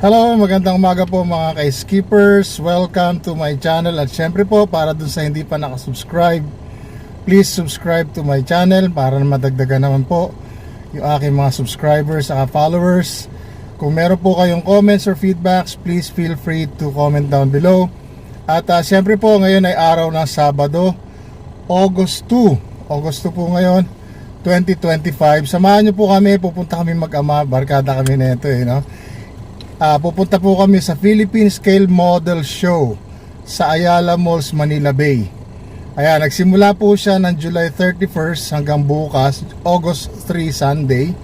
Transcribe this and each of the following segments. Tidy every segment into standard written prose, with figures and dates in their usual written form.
Hello, magandang umaga po mga ka-skippers. Welcome to my channel. At syempre po, para dun sa hindi pa nakasubscribe, please subscribe to my channel para madagdagan naman po yung aking mga subscribers at followers. Kung meron po kayong comments or feedbacks, please feel free to comment down below. At syempre po, ngayon ay araw ng Sabado, August 2. August 2 po ngayon, 2025. Samahan nyo po kami, pupunta kami mag-ama. Barkada kami nito no? Pupunta po kami sa Philippine Scale Model Show sa Ayala Malls, Manila Bay. Ayan, nagsimula po siya ng July 31st hanggang bukas, August 3 Sunday.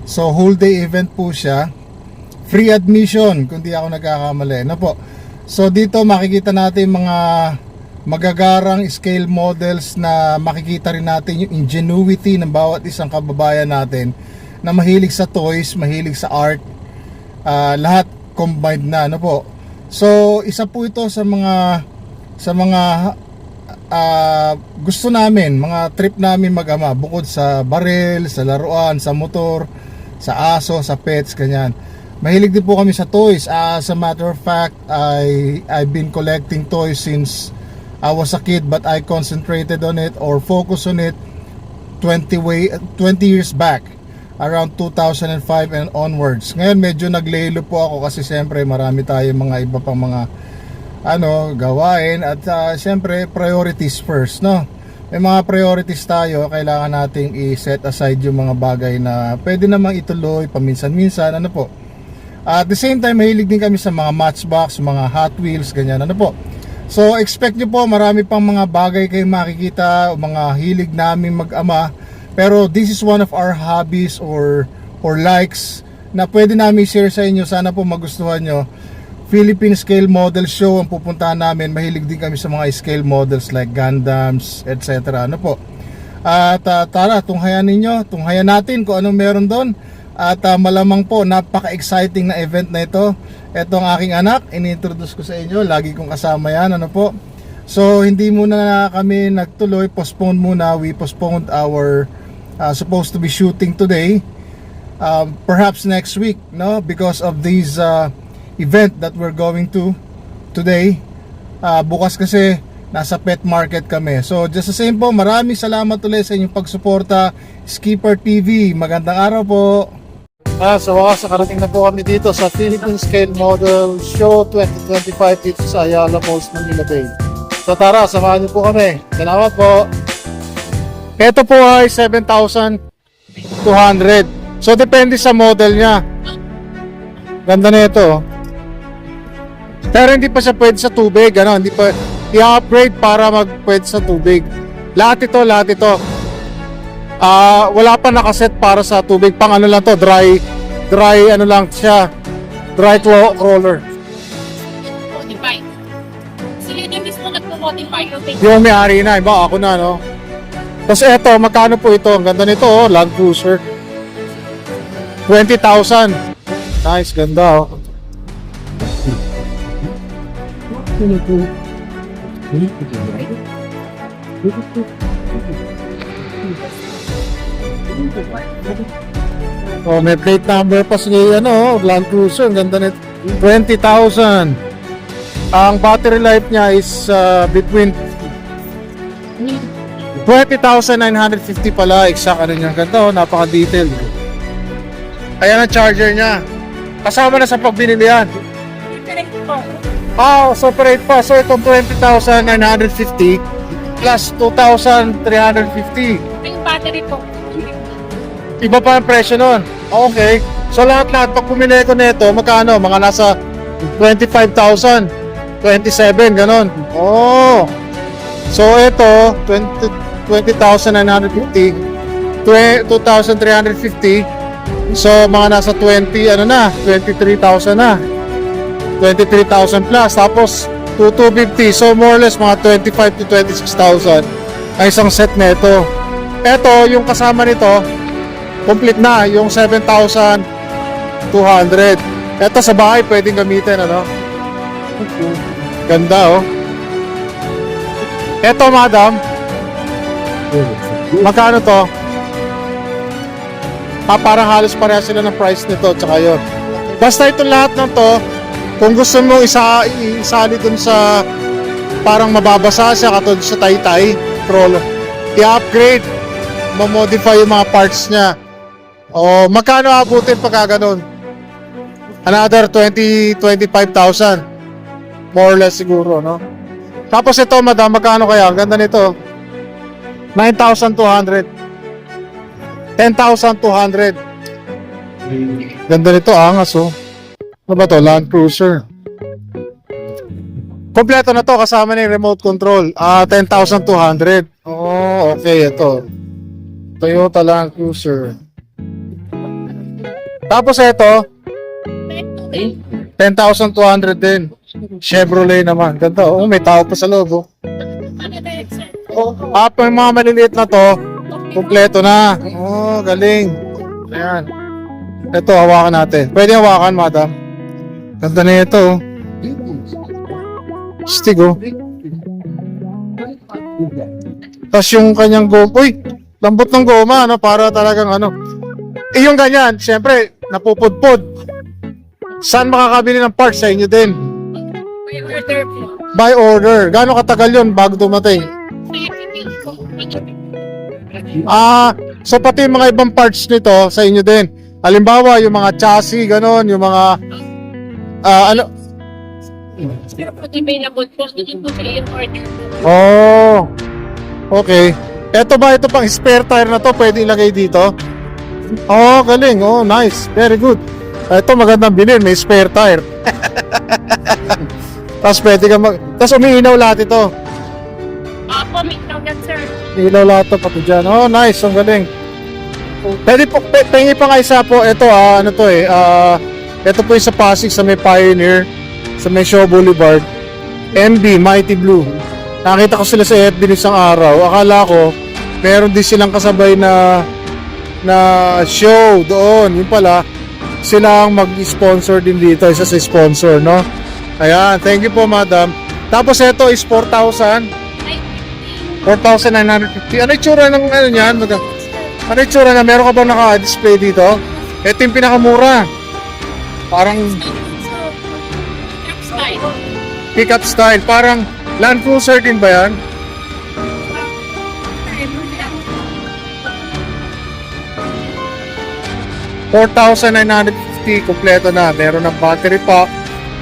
So whole day event po siya. Free admission kung di ako nagkakamali. Ano po? So dito makikita natin mga magagarang scale models na makikita rin natin yung ingenuity ng bawat isang kababayan natin na mahilig sa toys, mahilig sa art. Lahat combined na, ano po. So isa po ito sa mga gusto namin, mga trip namin mag-ama, bukod sa baril, sa laruan, sa motor, sa aso, sa pets, ganyan. Mahilig din po kami sa toys. As a matter of fact, I've been collecting toys since I was a kid, but I concentrated on it or focused on it 20 years back, around 2005 and onwards. Ngayon medyo naglelo po ako kasi siyempre marami tayong mga iba pang mga gawain at siyempre priorities first, no? May mga priorities tayo, kailangan nating i-set aside yung mga bagay na pwede namang ituloy paminsan-minsan, ano po. At the same time, mahilig din kami sa mga Matchbox, mga Hot Wheels, ganyan, ano po. So expect nyo po, marami pang mga bagay kayong makikita, mga hilig namin mag-ama. Pero this is one of our hobbies or likes na pwede namin share sa inyo. Sana po magustuhan nyo. Philippine Scale Model Show ang pupuntahan namin. Mahilig din kami sa mga scale models like Gundams, etc. Ano po? At tara, tunghayan ninyo, tunghayan natin kung anong meron doon. At malamang po, napaka-exciting na event na ito. Ito ang aking anak, ini-introduce ko sa inyo. Lagi kong kasama yan, ano po. So hindi muna kami nagtuloy, postpone muna. We postponed our supposed to be shooting today, perhaps next week, no, because of this event that we're going to today. Bukas kasi nasa pet market kami. So just the same po, maraming salamat ulit sa inyong pagsuporta. Skipper TV, magandang araw po. Sa wakas, nakarating na po kami dito sa Philippine Scale Model Show 2025 dito sa Ayala Malls, Manila Bay. So tara, samahan niyo po kami. Salamat po. Ito po ay 7,200. So depende sa model niya. Ganda na ito. Pero hindi pa siya pwede sa tubig, Hindi pa i-upgrade para pwede sa tubig. Lahat ito. Wala pa nakaset para sa tubig. Pang ano lang to, dry ano lang siya. Dry crawler. Modify. Sila din mismo nagpo-modify yung thing. Yung may-ari na, iba ako na, no? Tapos eto, magkano po ito? Ang ganda nito, Land Cruiser. 20,000. Nice, ganda, may plate number pa si Land Cruiser. Ang ganda nito. 20,000. Ang battery life niya is between 20,950 pala, exact niya. Ganda, napaka-detailed. Ayan ang charger niya. Kasama na sa pagbinili yan. Separate pa. So itong 20,950 plus 2,350. Yung battery po. Iba pa ang presyo nun. Okay. So lahat-lahat, pag pumili ko nito, magkano? Mga nasa 25,000, 27, ganon. So ito, 20,950, 2,350. So mga nasa 23,000 na. 23,000 plus. Tapos 2,250. So more or less mga 25 to 26,000 ay isang set nito. Ito, yung kasama nito, complete na yung 7,200. Ito sa bahay pwedeng gamitin, Ganda, Ito, madam. Magkano to? Parang halos pareha sila ng price nito, tsaka yun. Basta itong lahat ng to, kung gusto mo isali dun sa parang mababasa siya katulad sa Taytay crawler, i-upgrade, ma-modify yung mga parts niya. O magkano abutin pagka ganun? Another 25,000. More or less siguro, no? Tapos ito, madam, magkano kaya? Ang ganda nito. 9,200. 10,200. Ganda nito, angas, oh. Ano ba to? Land Cruiser. Kompleto na to, kasama na yung remote control. 10,200. Oh, okay, ito. Toyota Land Cruiser. Tapos ito, 10,200 din. Chevrolet naman. Ganda, oh. May tao pa sa loob, oh. Yung mga maliliit na to, kompleto na. Oh, galing. Ayan. Ito, hawakan natin. Pwede hawakan, madam. Ganda na ito, oh. Stig, oh. Tapos yung kanyang goma. Uy, lambot ng goma, ano? Para talagang ano. Yung ganyan, syempre, napupudpud. Saan makakabili ng parts? Sa inyo din. May order po. By order. Gaano katagal yun bago dumating? So pati yung mga ibang parts nito sa inyo din. Halimbawa, yung mga chassis, ganon, yung mga ano? Pero po available po. Hindi po sa in order. Oh. Okay. Ito pang spare tire na to, pwede ilagay dito? Oh, galing. Oh, nice. Very good. Ito magandang bilhin, may spare tire. Tapos pwede ka Tapos umiinaw lahat ito. Opo, may tawag sir. Ilaw lahat to pati dyan. Oh, nice. Ang galing. Pwede po, pengi pa nga isa po. Ito ano to eh. Ito po yung sa Pasig sa may Pioneer. Sa may Shaw Boulevard. MB, Mighty Blue. Nakita ko sila sa FB isang araw. Akala ko, meron din silang kasabay na show doon. Yung pala, sila ang mag-sponsor din dito. Isa sa sponsor, no? Ayan, thank you po, madam. Tapos ito is 4,000. 4,950. Ano yung tsura ng ano yan, madam? Ano yung tsura na? Meron ka ba naka-display dito? Ito yung pinakamura. Parang pick-up style. Parang Land Cruiser din ba yan? $4,950, kompleto na. Meron ng battery pack,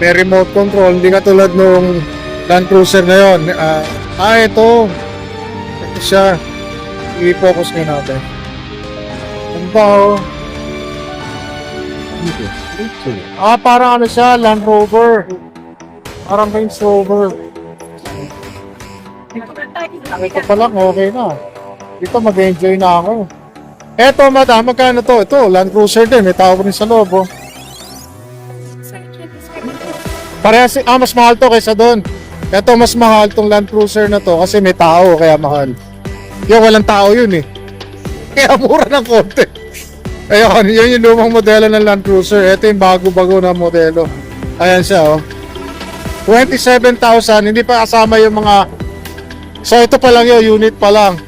may remote control, hindi katulad nung Land Cruiser na yun. Ito. Ito siya. I-focus nga natin. Ano ba, oh? Parang ano siya, Land Rover. Parang Range Rover. Ito pa lang, okay na. Dito mag-enjoy na ako. Eto, madam, magkano to? Ito, Land Cruiser din. May tao rin sa loob, oh. Parehas, mas mahal to kaysa doon. Ito, mas mahal tong Land Cruiser na to kasi may tao, kaya mahal. Yung walang tao yun, eh. Kaya mura ng konti. Ayun, yun yung lumang modelo ng Land Cruiser. Ito yung bago-bago na modelo. Ayan siya, oh. 27,000, hindi pa kasama yung mga... So, ito pa lang yun, unit pa lang.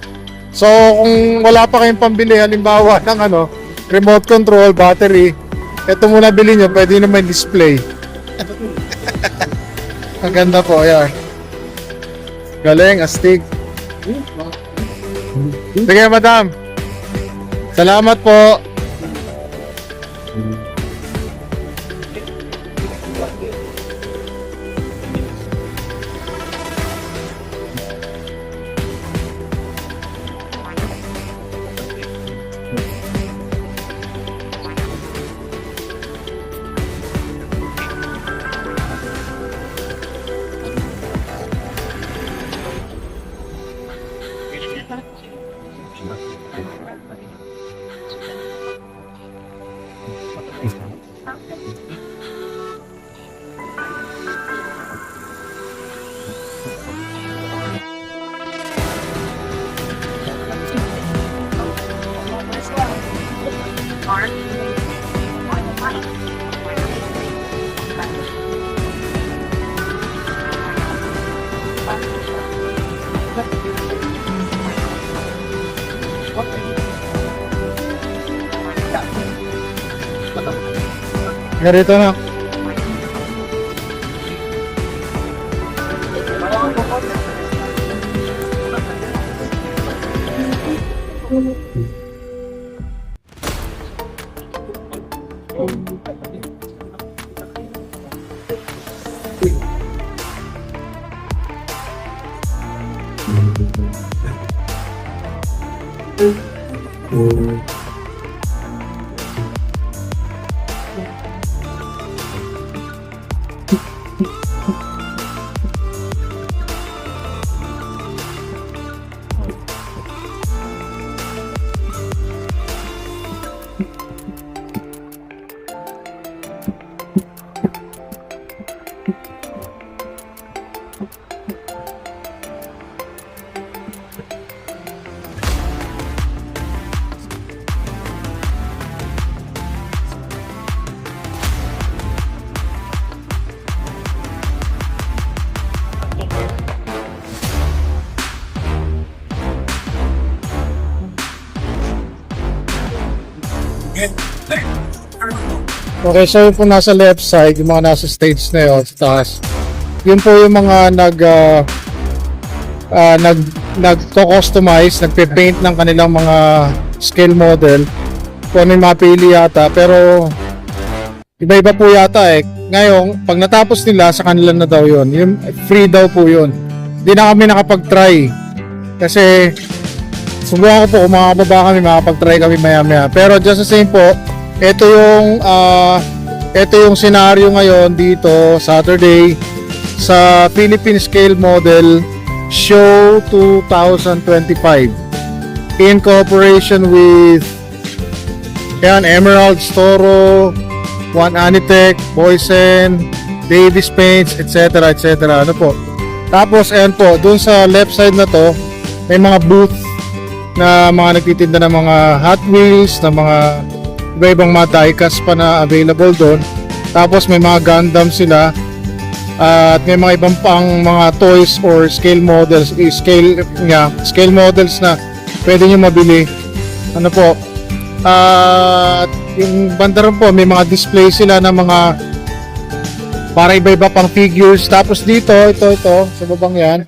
So, kung wala pa kayong pambili, halimbawa ng ano, remote control, battery, ito muna bilhin nyo, pwede naman display. Ang ganda po, ayan. Galing, astig. Sige, madam. Salamat po. Ganito na. Okay, so yung po nasa left side, yung mga nasa stage na yun, sa taas. Yun po yung mga nagko-customize, nagpe-paint ng kanilang mga scale model. Kung ano yung mapili yata, pero iba-iba po yata eh. Ngayon, pag natapos nila, sa kanila na daw yun. Yung free daw po yun. Hindi na kami nakapag-try. Kasi, subukan ko po, kung makakababa kami, makapag-try kami maya-maya. Pero just the same po, ito yung scenario ngayon dito Saturday sa Philippine Scale Model Show 2025 in cooperation with Emerald Toro, One Anitech, Boysen, Davis Paints, etc. etc. Ano po? Tapos ayan po, dun sa left side na to may mga booth na mga nagtitinda ng mga Hot Wheels, na mga iba-ibang mga diecast pa na available doon. Tapos may mga Gundam sila at may mga ibang pang mga toys or scale models, scale models na pwede nyo mabili. Ano po? At yung banda rin po, may mga display sila ng mga para iba-iba pang figures. Tapos dito, ito sa babang yan.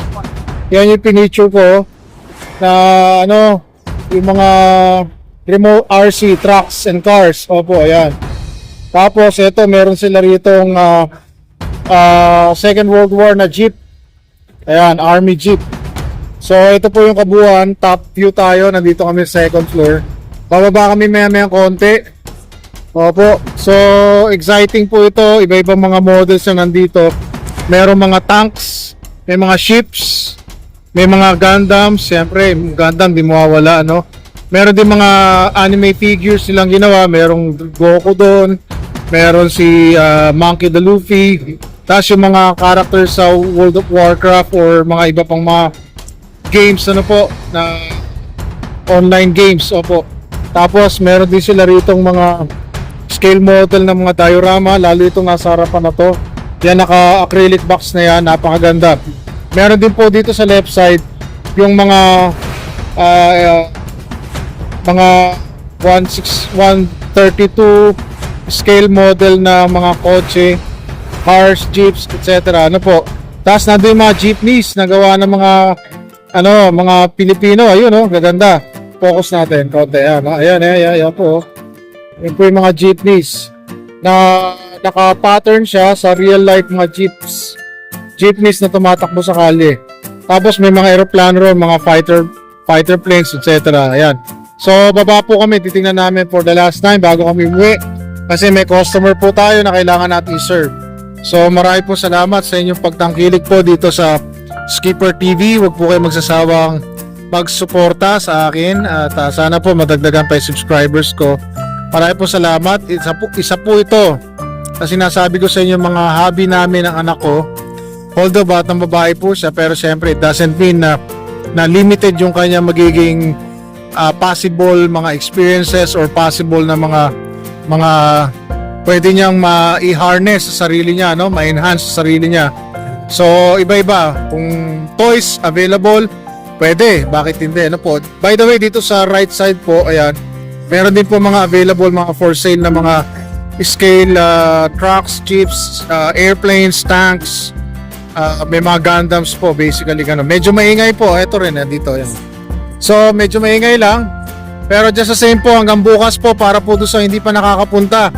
Yan yung pinicture ko na ano, yung mga remote RC trucks and cars. Opo, ayan. Tapos ito, meron sila ritong Second World War na jeep. Ayan, army jeep. So ito po yung kabuuan. Top view tayo. Nandito kami sa second floor. Bababa kami maya-maya konti. Opo. So exciting po ito. Iba-ibang mga models na nandito. Meron mga tanks, may mga ships, may mga Gundams. Siyempre, Gundam di mawawala, no? Meron din mga anime figures silang ginawa. Merong Goku doon. Meron si Monkey the Luffy. Tapos yung mga characters sa World of Warcraft or mga iba pang mga games, ano po, na online games. Opo. Tapos meron din sila ritong mga scale model ng mga diorama. Lalo itong nasa harapan na to. Yan, naka-acrylic box na yan. Napakaganda. Meron din po dito sa left side yung mga 132 scale model na mga kotse, cars, jeeps, etc. Ano po? Tapos nandun yung mga jeepneys na gawa ng mga mga Pilipino. Ayun, oh, gaganda. Focus natin konti. Ayan po. Yan po yung mga jeepneys na naka-pattern siya sa real life mga jeepneys na tumatakbo sa kalye. Tapos may mga aeroplano, mga fighter planes, etc. Ayan. So, baba po kami, titingnan namin for the last time bago kami umuwi. Kasi may customer po tayo na kailangan natin i-serve. So, marami po salamat sa inyong pagtangkilik po dito sa Skipper TV. Huwag po kayo magsasawang magsuporta sa akin. At sana po madagdagan pa yung subscribers ko. Marami po salamat. Isa po ito. Kasi sinasabi ko sa inyo mga hobby namin ng anak ko. Although batang babae po siya, pero syempre it doesn't mean na limited yung kanya magiging possible mga experiences or possible na mga pwede niyang ma-harness sa sarili niya, no? Ma-enhance sa sarili niya. So iba-iba, kung toys available, pwede, bakit hindi, ano po. By the way, dito sa right side po, ayan, meron din po mga available, mga for sale na mga scale trucks, jeeps, airplanes, tanks, may mga Gundams po basically ganun. Medyo maingay po, ito rin dito yan. So medyo maingay lang, pero just the same po hanggang bukas po para po doon sa hindi pa nakakapunta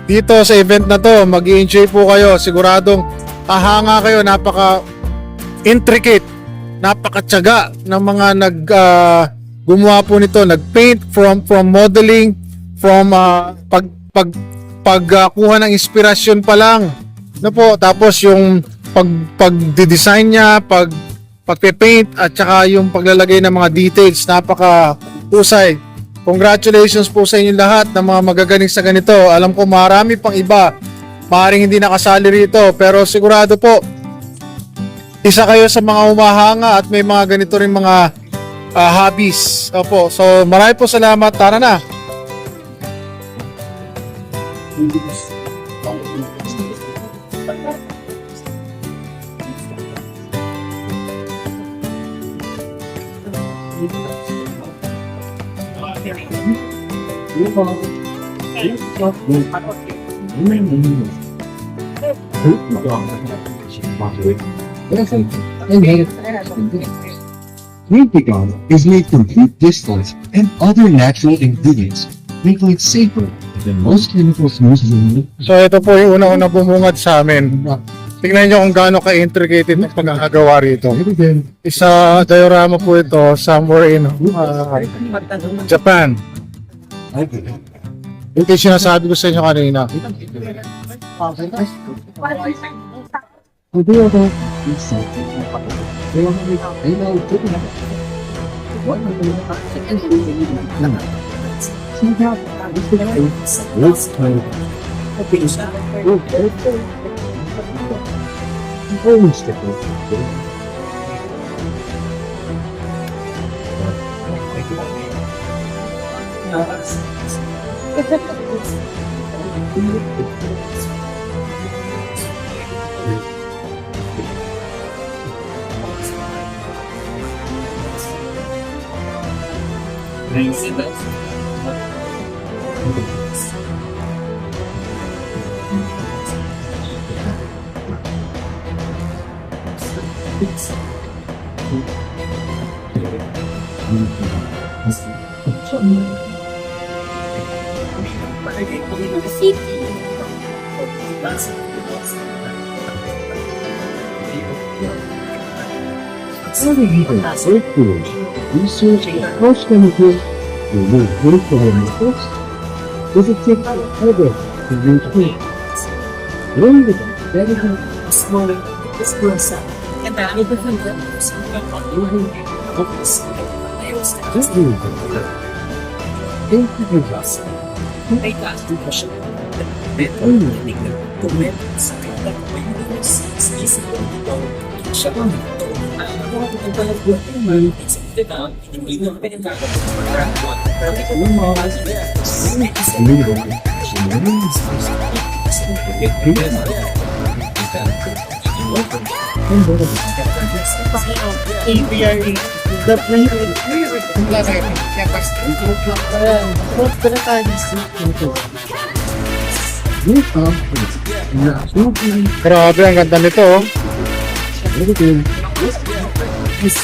dito sa event na to, mag-i-enjoy po kayo, siguradong hahanga kayo, napaka intricate, napakatyaga ng mga gumawa po nito, nag-paint from modeling, from pagkuha ng inspirasyon pa lang, no po, tapos yung pag-design niya, pagpe-paint at saka yung paglalagay ng mga details, napaka husay. Congratulations po sa inyo lahat ng mga magagaling sa ganito. Alam ko marami pang iba, maaaring hindi nakasali rito, pero sigurado po isa kayo sa mga humahanga at may mga ganito rin mga hobbies. Opo, so marami po salamat. Tara na. Glucagon is made from beet distillate and other natural ingredients, making it safer than most chemicals used in So ito po yung una-una bumungad sa amin. Tingnan nyo kung gaano ka-intricated ng pagkakagawa rito. Isa diorama po ito somewhere in Japan. Ito yung sinasabi ko sa inyo kanina. research most chemicals remove harmful chemicals. Does it take forever to reach Learn the benefit Smaller, this grows up. And that is the thing that moves in the body. May taas din pa siya. Tumit sa kanya ko sa isip ko dito. Siya ang ito. Ako ang pagkakalagwa ko naman. Isip ko na, hindi mo pinagkakot. Pero ito yung mga Grabe, ang ganda nito. Oh. This